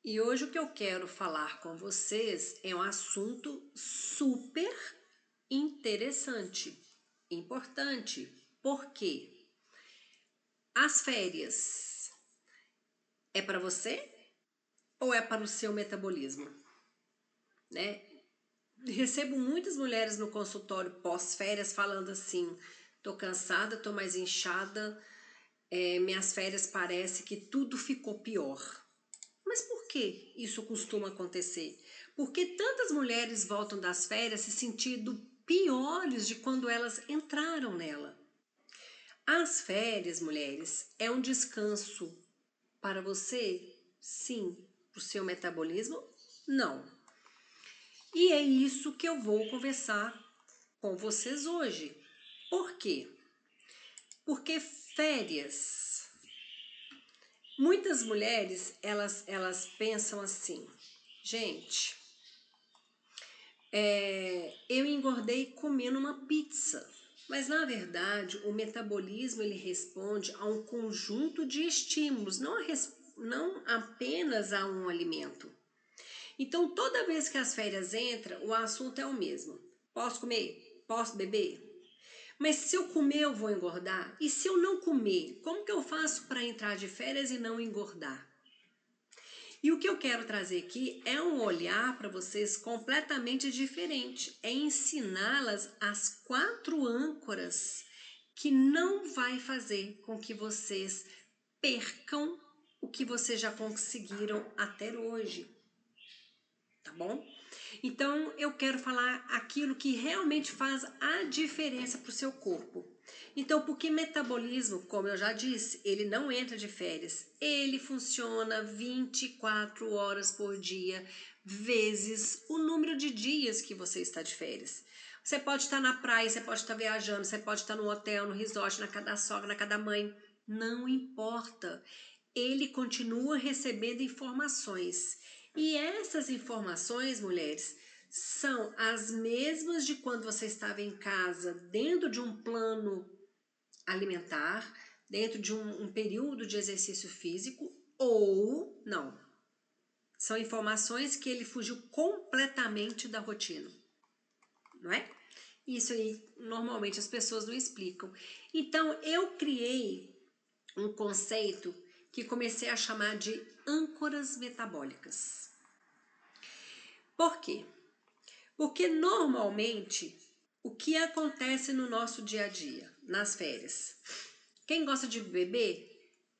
E hoje o que eu quero falar com vocês é um assunto super interessante, importante. Por quê? As férias é para você ou é para o seu metabolismo, né? Recebo muitas mulheres no consultório pós-férias falando assim: tô cansada, tô mais inchada, minhas férias parece que tudo ficou pior. Mas por que isso costuma acontecer? Porque tantas mulheres voltam das férias se sentindo piores de quando elas entraram nela. As férias, mulheres, é um descanso para você? Sim. Para o seu metabolismo? Não. E é isso que eu vou conversar com vocês hoje. Por quê? Porque férias. Muitas mulheres, elas pensam assim, gente, eu engordei comendo uma pizza. Mas na verdade, o metabolismo ele responde a um conjunto de estímulos, não apenas a um alimento. Então, toda vez que as férias entram, o assunto é o mesmo. Posso comer? Posso beber? Mas se eu comer, eu vou engordar? E se eu não comer, como que eu faço para entrar de férias e não engordar? E o que eu quero trazer aqui é um olhar para vocês completamente diferente. É ensiná-las as 4 âncoras que não vai fazer com que vocês percam o que vocês já conseguiram até hoje. Tá bom? Então eu quero falar aquilo que realmente faz a diferença para o seu corpo. Então, porque metabolismo, como eu já disse, ele não entra de férias. Ele funciona 24 horas por dia, vezes o número de dias que você está de férias. Você pode estar na praia, você pode estar viajando, você pode estar no hotel, no resort, na casa da sogra, na casa da mãe. Não importa. Ele continua recebendo informações. E essas informações, mulheres, são as mesmas de quando você estava em casa, dentro de um plano alimentar, dentro de um período de exercício físico, ou não. São informações que ele fugiu completamente da rotina, não é? Isso aí, normalmente as pessoas não explicam. Então, eu criei um conceito que comecei a chamar de âncoras metabólicas. Por quê? Porque normalmente o que acontece no nosso dia a dia, nas férias? Quem gosta de beber,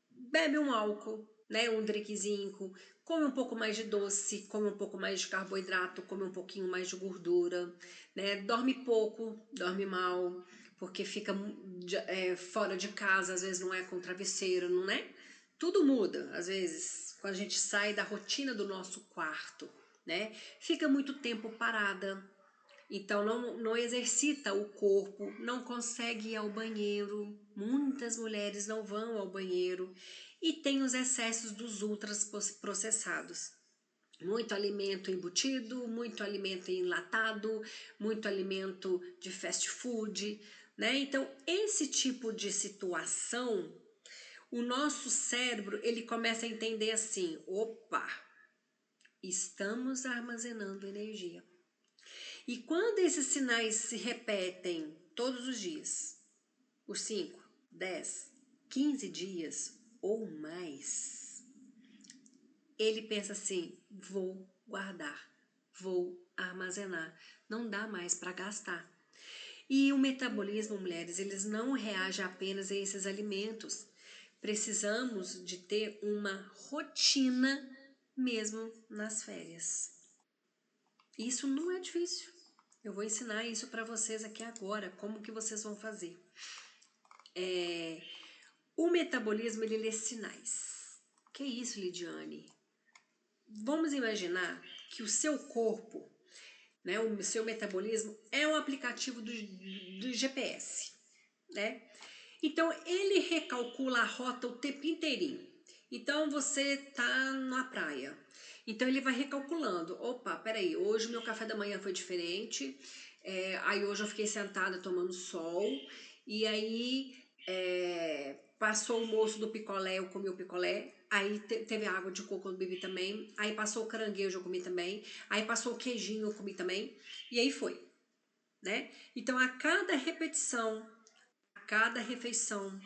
bebe um álcool, né? Um drinkzinho, come um pouco mais de doce, come um pouco mais de carboidrato, come um pouquinho mais de gordura, né? Dorme pouco, dorme mal, porque fica fora de casa, às vezes não é com travesseiro, não é? Tudo muda, às vezes, quando a gente sai da rotina do nosso quarto, né? Fica muito tempo parada, então não exercita o corpo, não consegue ir ao banheiro. Muitas mulheres não vão ao banheiro e tem os excessos dos ultras processados. Muito alimento embutido, muito alimento enlatado, muito alimento de fast food, né? Então, esse tipo de situação, o nosso cérebro, ele começa a entender assim: opa, estamos armazenando energia. E quando esses sinais se repetem todos os dias, por 5, 10, 15 dias ou mais, ele pensa assim: vou guardar, vou armazenar, não dá mais para gastar. E o metabolismo, mulheres, eles não reagem apenas a esses alimentos. Precisamos de ter uma rotina mesmo nas férias. Isso não é difícil. Eu vou ensinar isso para vocês aqui agora, como que vocês vão fazer. O metabolismo, ele lê sinais. Que isso, Lidiane? Vamos imaginar que o seu corpo, né, o seu metabolismo é um aplicativo do GPS, né? Então, ele recalcula a rota o tempo inteirinho. Então, você tá na praia. Então, ele vai recalculando. Opa, peraí, hoje meu café da manhã foi diferente. Aí hoje eu fiquei sentada tomando sol. E aí, Passou o moço do picolé, eu comi o picolé. Aí teve água de coco, eu bebi também. Aí passou o caranguejo, eu comi também. Aí passou o queijinho, eu comi também. E aí foi, né? Então, a cada repetição, a cada refeição,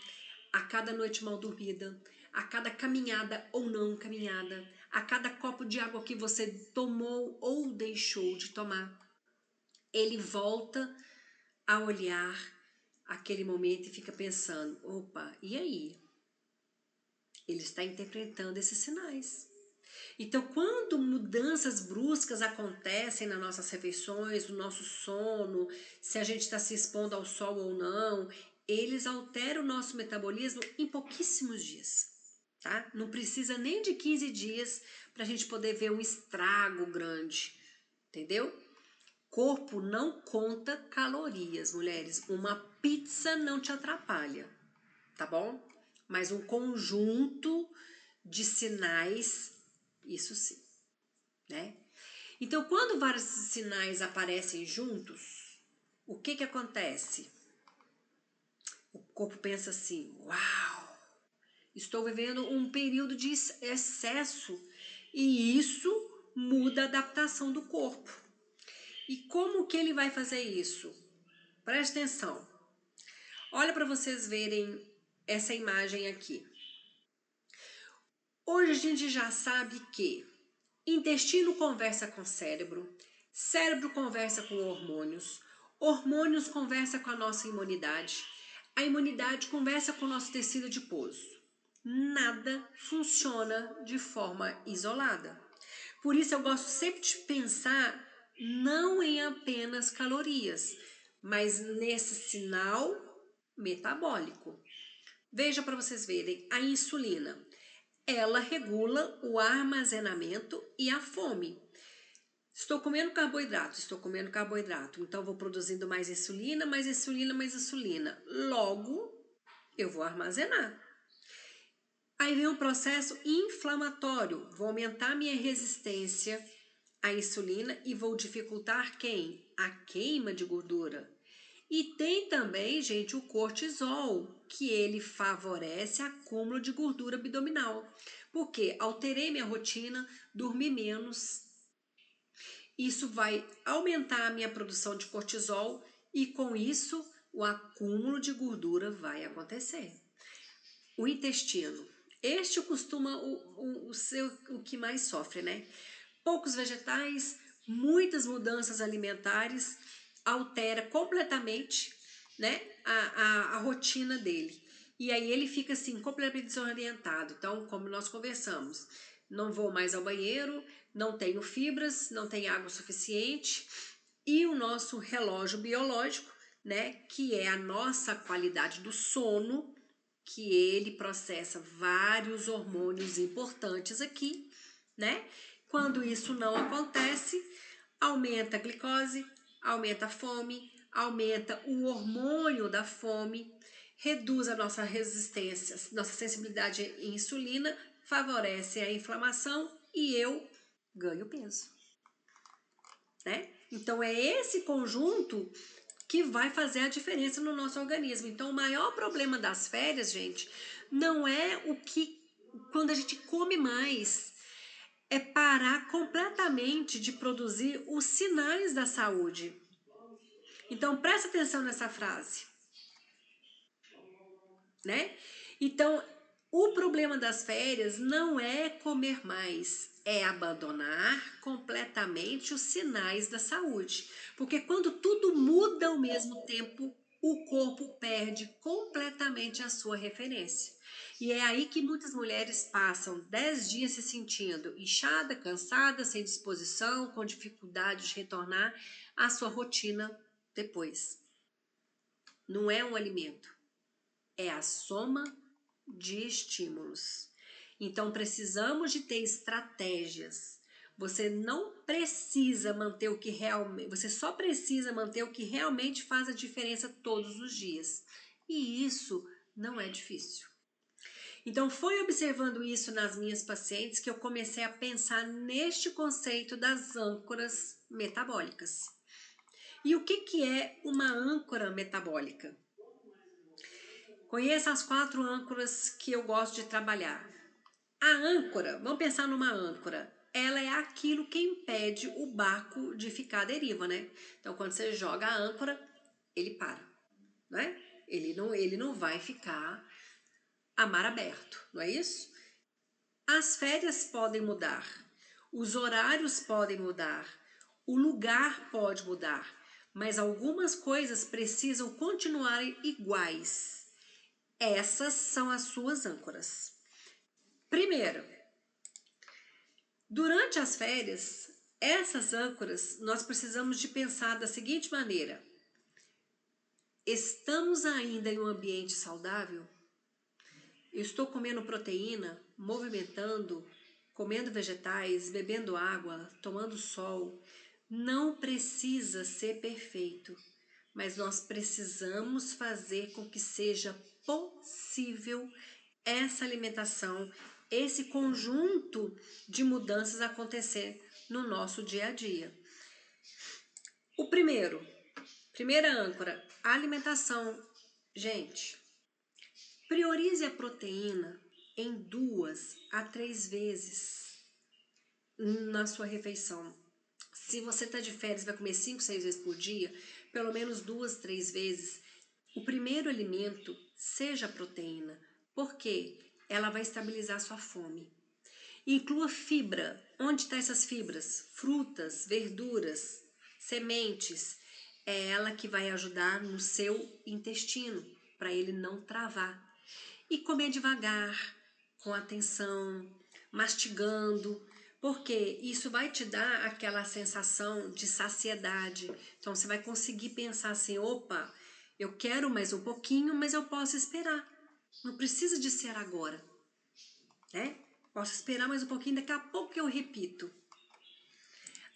a cada noite mal dormida, a cada caminhada ou não caminhada, a cada copo de água que você tomou ou deixou de tomar, ele volta a olhar aquele momento e fica pensando: opa, e aí? Ele está interpretando esses sinais. Então, quando mudanças bruscas acontecem nas nossas refeições, no nosso sono, se a gente está se expondo ao sol ou não, eles alteram o nosso metabolismo em pouquíssimos dias, tá? Não precisa nem de 15 dias para a gente poder ver um estrago grande, entendeu? Corpo não conta calorias, mulheres. Uma pizza não te atrapalha, tá bom? Mas um conjunto de sinais, isso sim, né? Então, quando vários sinais aparecem juntos, o que que acontece? O corpo pensa assim: uau, estou vivendo um período de excesso, e isso muda a adaptação do corpo. E como que ele vai fazer isso? Preste atenção. Olha para vocês verem essa imagem aqui. Hoje a gente já sabe que intestino conversa com cérebro, cérebro conversa com hormônios, hormônios conversa com a nossa imunidade, a imunidade conversa com o nosso tecido adiposo. Nada funciona de forma isolada. Por isso eu gosto sempre de pensar não em apenas calorias, mas nesse sinal metabólico. Veja para vocês verem, a insulina, ela regula o armazenamento e a fome. Estou comendo carboidrato, então vou produzindo mais insulina, mais insulina, mais insulina. Logo, eu vou armazenar. Aí vem um processo inflamatório, vou aumentar minha resistência à insulina e vou dificultar quem? A queima de gordura. E tem também, gente, o cortisol, que ele favorece acúmulo de gordura abdominal. Porque alterei minha rotina, dormi menos, isso vai aumentar a minha produção de cortisol e com isso o acúmulo de gordura vai acontecer. O intestino, este costuma ser o que mais sofre, né? Poucos vegetais, muitas mudanças alimentares, altera completamente, né, a rotina dele. E aí ele fica assim, completamente desorientado. Então, como nós conversamos, não vou mais ao banheiro, não tenho fibras, não tenho água suficiente. E o nosso relógio biológico, né, que é a nossa qualidade do sono, que ele processa vários hormônios importantes aqui, né? Quando isso não acontece, aumenta a glicose, aumenta a fome, aumenta o hormônio da fome, reduz a nossa resistência, nossa sensibilidade à insulina, favorece a inflamação e eu ganho peso, né? Então é esse conjunto que vai fazer a diferença no nosso organismo. Então o maior problema das férias, gente, não é o que quando a gente come mais, é parar completamente de produzir os sinais da saúde. Então presta atenção nessa frase, né? Então, o problema das férias não é comer mais, é abandonar completamente os sinais da saúde. Porque quando tudo muda ao mesmo tempo, o corpo perde completamente a sua referência. E é aí que muitas mulheres passam 10 dias se sentindo inchada, cansada, sem disposição, com dificuldade de retornar à sua rotina depois. Não é um alimento, é a soma de estímulos. Então precisamos de ter estratégias. Você não precisa manter o que realmente, você só precisa manter o que realmente faz a diferença todos os dias. E isso não é difícil. Então foi observando isso nas minhas pacientes que eu comecei a pensar neste conceito das âncoras metabólicas. E o que é uma âncora metabólica? Conheça as 4 âncoras que eu gosto de trabalhar. A âncora, vamos pensar numa âncora. Ela é aquilo que impede o barco de ficar à deriva, né? Então, quando você joga a âncora, ele para, né? Ele não vai ficar a mar aberto, não é isso? As férias podem mudar, os horários podem mudar, o lugar pode mudar, mas algumas coisas precisam continuar iguais. Essas são as suas âncoras. Primeiro, durante as férias, essas âncoras nós precisamos de pensar da seguinte maneira: estamos ainda em um ambiente saudável? Eu estou comendo proteína, movimentando, comendo vegetais, bebendo água, tomando sol. Não precisa ser perfeito, mas nós precisamos fazer com que seja possível essa alimentação, esse conjunto de mudanças acontecer no nosso dia a dia. O primeira âncora, alimentação. Gente, priorize a proteína em 2 a 3 vezes na sua refeição. Se você está de férias e vai comer 5, 6 vezes por dia, pelo menos 2, 3 vezes, o primeiro alimento seja a proteína, porque ela vai estabilizar sua fome. Inclua fibra. Onde estão essas fibras? Frutas, verduras, sementes. É ela que vai ajudar no seu intestino, para ele não travar. E comer devagar, com atenção, mastigando, porque isso vai te dar aquela sensação de saciedade. Então você vai conseguir pensar assim: opa, eu quero mais um pouquinho, mas eu posso esperar. Não precisa de ser agora, né? Posso esperar mais um pouquinho, daqui a pouco eu repito.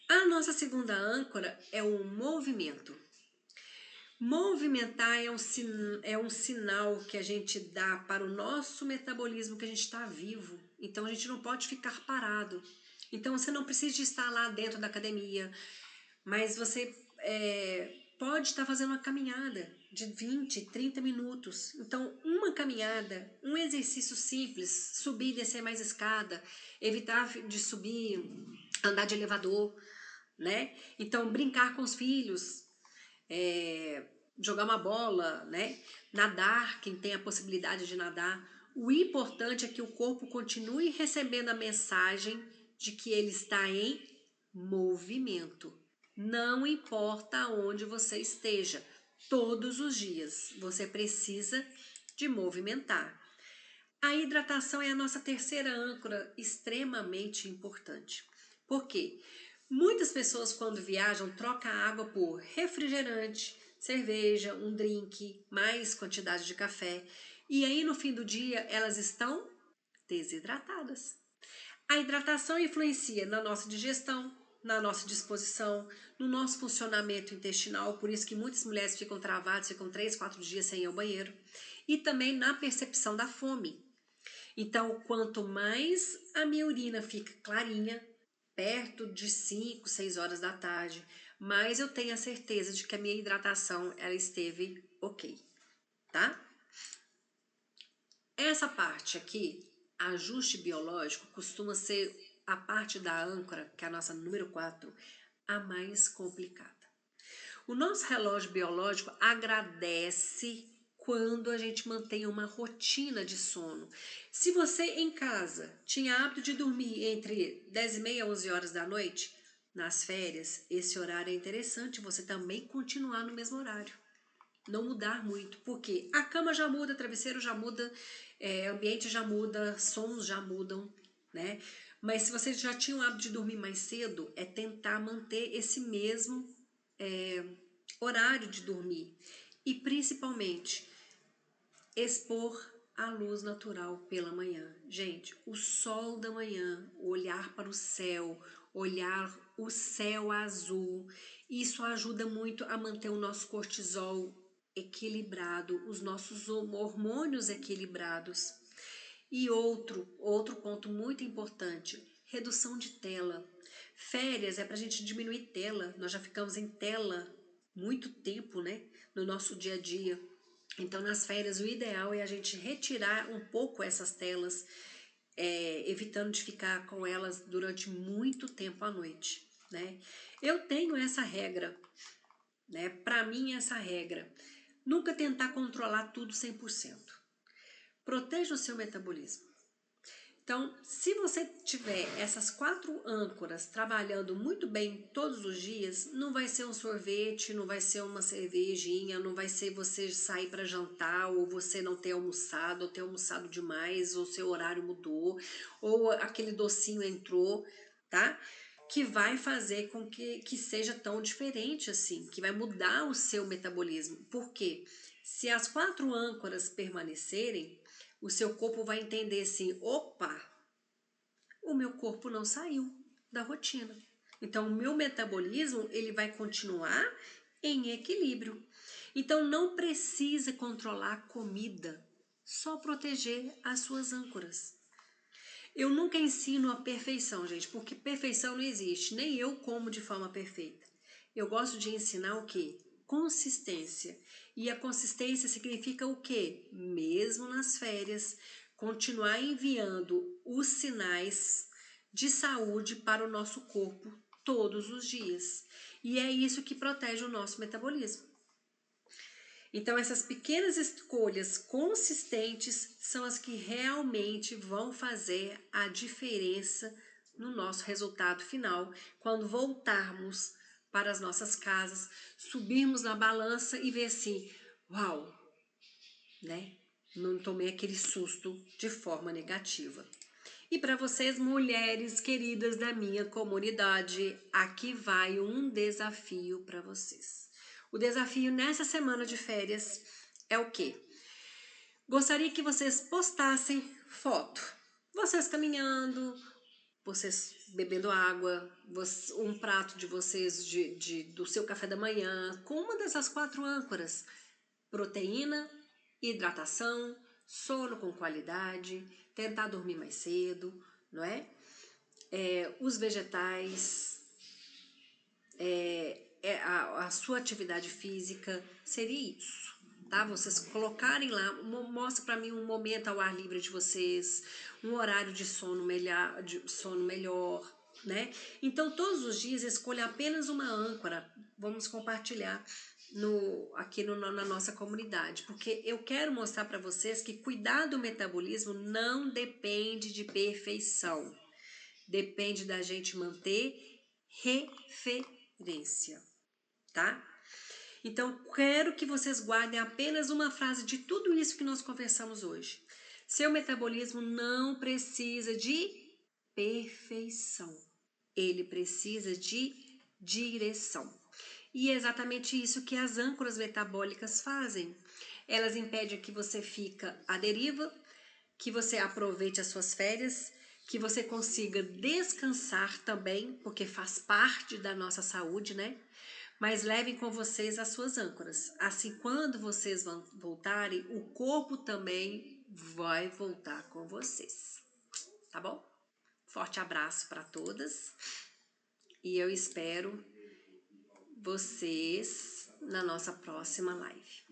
A nossa segunda âncora é o movimento. Movimentar é um sinal que a gente dá para o nosso metabolismo que a gente está vivo. Então a gente não pode ficar parado. Então você não precisa estar lá dentro da academia, mas você pode estar fazendo uma caminhada de 20, 30 minutos. Então uma caminhada, um exercício simples, subir e descer mais escada, evitar de subir, andar de elevador, né? Então brincar com os filhos, jogar uma bola, né? Nadar, quem tem a possibilidade de nadar. O importante é que o corpo continue recebendo a mensagem de que ele está em movimento. Não importa onde você esteja, todos os dias você precisa de movimentar. A hidratação é a nossa terceira âncora, extremamente importante. Por quê? Muitas pessoas, quando viajam, trocam a água por refrigerante, cerveja, um drink, mais quantidade de café. E aí, no fim do dia, elas estão desidratadas. A hidratação influencia na nossa digestão, na nossa disposição, no nosso funcionamento intestinal, por isso que muitas mulheres ficam travadas, ficam 3, 4 dias sem ir ao banheiro. E também na percepção da fome. Então, quanto mais a minha urina fica clarinha, perto de 5, 6 horas da tarde, mais eu tenho a certeza de que a minha hidratação ela esteve ok, tá? Essa parte aqui, ajuste biológico, costuma ser a parte da âncora, que é a nossa número 4, a mais complicada. O nosso relógio biológico agradece quando a gente mantém uma rotina de sono. Se você em casa tinha hábito de dormir entre 10h30 e 11 horas da noite, nas férias, esse horário é interessante você também continuar no mesmo horário. Não mudar muito, porque a cama já muda, travesseiro já muda, ambiente já muda, sons já mudam, né? Mas se você já tinha o hábito de dormir mais cedo, é tentar manter esse mesmo horário de dormir. E principalmente, expor a luz natural pela manhã. Gente, o sol da manhã, olhar para o céu, olhar o céu azul, isso ajuda muito a manter o nosso cortisol equilibrado, os nossos hormônios equilibrados. E outro ponto muito importante, redução de tela. Férias é para a gente diminuir tela, nós já ficamos em tela muito tempo, né, no nosso dia a dia. Então, nas férias, o ideal é a gente retirar um pouco essas telas, evitando de ficar com elas durante muito tempo à noite, né? Eu tenho essa regra, né? Para mim, essa regra. Nunca tentar controlar tudo 100%. Proteja o seu metabolismo. Então, se você tiver essas 4 âncoras trabalhando muito bem todos os dias, não vai ser um sorvete, não vai ser uma cervejinha, não vai ser você sair para jantar, ou você não ter almoçado, ou ter almoçado demais, ou seu horário mudou, ou aquele docinho entrou, tá? Que vai fazer com que seja tão diferente assim, que vai mudar o seu metabolismo. Por quê? Se as 4 âncoras permanecerem, o seu corpo vai entender assim, opa, o meu corpo não saiu da rotina. Então, o meu metabolismo, ele vai continuar em equilíbrio. Então, não precisa controlar a comida, só proteger as suas âncoras. Eu nunca ensino a perfeição, gente, porque perfeição não existe, nem eu como de forma perfeita. Eu gosto de ensinar o quê? Consistência. E a consistência significa o quê? Mesmo nas férias, continuar enviando os sinais de saúde para o nosso corpo todos os dias. E é isso que protege o nosso metabolismo. Então, essas pequenas escolhas consistentes são as que realmente vão fazer a diferença no nosso resultado final, quando voltarmos para as nossas casas, subirmos na balança e ver assim, uau, né? Não tomei aquele susto de forma negativa. E para vocês, mulheres queridas da minha comunidade, aqui vai um desafio para vocês. O desafio nessa semana de férias é o quê? Gostaria que vocês postassem foto. Vocês caminhando, vocês bebendo água, um prato de vocês do seu café da manhã, com uma dessas 4 âncoras. Proteína, hidratação, sono com qualidade, tentar dormir mais cedo, não é? Os vegetais, a sua atividade física, seria isso, tá? Vocês colocarem lá, mostra para mim um momento ao ar livre de vocês, um horário de sono melhor, né? Então, todos os dias, escolha apenas uma âncora, vamos compartilhar aqui na nossa comunidade, porque eu quero mostrar para vocês que cuidar do metabolismo não depende de perfeição, depende da gente manter referência, tá? Então, quero que vocês guardem apenas uma frase de tudo isso que nós conversamos hoje. Seu metabolismo não precisa de perfeição, ele precisa de direção. E é exatamente isso que as âncoras metabólicas fazem. Elas impedem que você fica à deriva, que você aproveite as suas férias, que você consiga descansar também, porque faz parte da nossa saúde, né? Mas levem com vocês as suas âncoras. Assim, quando vocês vão voltarem, o corpo também vai voltar com vocês. Tá bom? Forte abraço para todas e eu espero vocês na nossa próxima live.